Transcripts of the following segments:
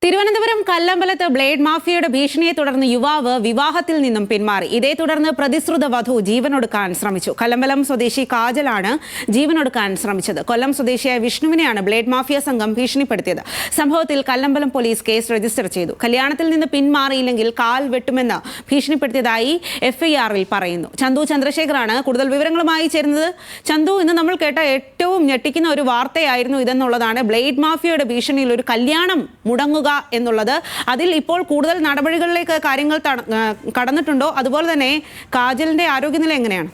Thiruvananthapuram കല്ലമ്പലത്ത് blade മാഫിയയുടെ ഭീഷണിയെ തുടർന്ന് യുവാവ് വിവാഹത്തിൽ നിന്നും പിന്മാറി. ഇതേ തുടർന്ന് പ്രതിശ്രുത വധു ജീവനൊടുക്കാൻ ശ്രമിച്ചു. കല്ലമ്പലം സ്വദേശി കാജലാണ് ജീവനൊടുക്കാൻ ശ്രമിച്ചത്. കൊല്ലം സ്വദേശിയായ വിഷ്ണുവിനെയാണ് ബ്ലേഡ് മാഫിയ സംഘം ഭീഷണിപ്പെടുത്തിയത്. സംഭവത്തിൽ കല്ലമ്പലം പോലീസ് കേസ് രജിസ്റ്റർ ചെയ്തു. കല്യാണത്തിൽ നിന്ന് പിന്മാറിയില്ലെങ്കിൽ കാൽ വെട്ടുമെന്ന് ഭീഷണിപ്പെടുത്തിയതായി FIR-ൽ പറയുന്നു. ചന്തു ചന്ദ്രശേഖറാണ് കൂടുതൽ വിവരങ്ങളുമായി ചേരുന്നത്. ചന്തു, ഇന്ന് നമ്മൾ കേട്ട ഏറ്റവും ഞെട്ടിക്കുന്ന ഒരു വാർത്തയായിരുന്നു ഇതെന്നുള്ളതാണ്. ബ്ലേഡ് മാഫിയയുടെ ഭീഷണിയിൽ ഒരു കല്യാണം മുടങ്ങുക എന്നുള്ളത്. അതിൽ ഇപ്പോൾ കൂടുതൽ നടപടികളിലേക്ക് കാര്യങ്ങൾ കടന്നിട്ടുണ്ടോ? അതുപോലെ തന്നെ കാജലിന്റെ ആരോഗ്യനില എങ്ങനെയാണ്?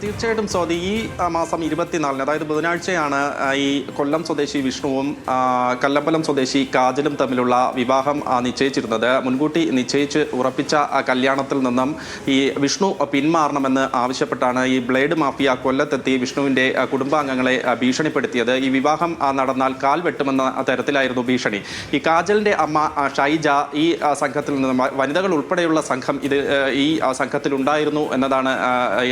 തീർച്ചയായിട്ടും സ്വാതി, ഈ മാസം 24-ന് അതായത് ബുധനാഴ്ചയാണ് ഈ കൊല്ലം സ്വദേശി വിഷ്ണുവും കല്ലമ്പലം സ്വദേശി കാജലും തമ്മിലുള്ള വിവാഹം നിശ്ചയിച്ചിരുന്നത്. മുൻകൂട്ടി നിശ്ചയിച്ച് ഉറപ്പിച്ച കല്യാണത്തിൽ നിന്നും ഈ വിഷ്ണു പിന്മാറണമെന്ന് ആവശ്യപ്പെട്ടാണ് ഈ ബ്ലേഡ് മാഫിയ കൊല്ലത്തെത്തി വിഷ്ണുവിൻ്റെ കുടുംബാംഗങ്ങളെ ഭീഷണിപ്പെടുത്തിയത്. ഈ വിവാഹം നടന്നാൽ കാൽ വെട്ടുമെന്ന തരത്തിലായിരുന്നു ഭീഷണി. ഈ കാജലിൻ്റെ അമ്മ ഷൈജ ഈ സംഘത്തിൽ നിന്നും വനിതകൾ ഉൾപ്പെടെയുള്ള സംഘം ഈ സംഘത്തിലുണ്ടായിരുന്നു എന്നതാണ്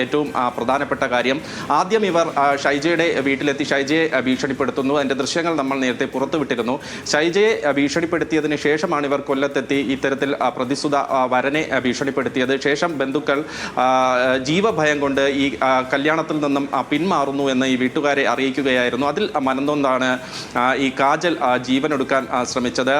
ഏറ്റവും പ്രധാനപ്പെട്ട കാര്യം. ആദ്യം ഇവർ ഷൈജയുടെ വീട്ടിലെത്തി ഷൈജയെ ഭീഷണിപ്പെടുത്തുന്നു. അതിൻ്റെ ദൃശ്യങ്ങൾ നമ്മൾ നേരത്തെ പുറത്തുവിട്ടിരുന്നു. ഷൈജയെ ഭീഷണിപ്പെടുത്തിയതിന് ശേഷമാണ് ഇവർ കൊല്ലത്തെത്തി ഇത്തരത്തിൽ പ്രതിസുത വരനെ ഭീഷണിപ്പെടുത്തിയത്. ശേഷം ബന്ധുക്കൾ ജീവഭയം കൊണ്ട് ഈ കല്യാണത്തിൽ നിന്നും പിന്മാറുന്നു എന്ന് ഈ വീട്ടുകാരെ അറിയിക്കുകയായിരുന്നു. അതിൽ മനംനൊന്താണ് ഈ കാജൽ ജീവനൊടുക്കാൻ ശ്രമിച്ചത്.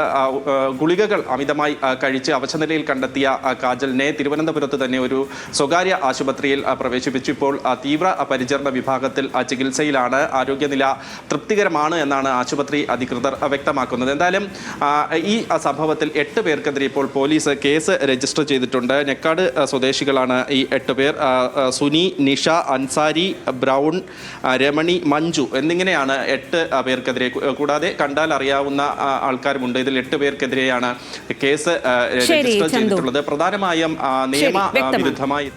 ഗുളികകൾ അമിതമായി കഴിച്ച് അവശനിലയിൽ കണ്ടെത്തിയ കാജലിനെ തിരുവനന്തപുരത്ത് തന്നെ ഒരു സ്വകാര്യ ആശുപത്രിയിൽ പ്രവേശിപ്പിച്ചു. ഇപ്പോൾ തീവ്ര പരിചരണ വിഭാഗത്തിൽ ചികിത്സയിലാണ്. ആരോഗ്യനില തൃപ്തികരമാണ് എന്നാണ് ആശുപത്രി അധികൃതർ വ്യക്തമാക്കുന്നത്. എന്തായാലും ഈ സംഭവത്തിൽ 8 പേർക്കെതിരെ ഇപ്പോൾ പോലീസ് കേസ് രജിസ്റ്റർ ചെയ്തിട്ടുണ്ട്. നെക്കാട് സ്വദേശികളാണ് ഈ 8 പേർ. സുനി, നിഷ, അൻസാരി, ബ്രൗൺ, രമണി, മഞ്ജു എന്നിങ്ങനെയാണ് 8 പേർക്കെതിരെ. കൂടാതെ കണ്ടാൽ അറിയാവുന്ന ആൾക്കാരുമുണ്ട്. ഇതിൽ 8 പേർക്കെതിരെയാണ് കേസ് രജിസ്റ്റർ ചെയ്തിട്ടുള്ളത്. പ്രധാനമായും നിയമവിരുദ്ധമായി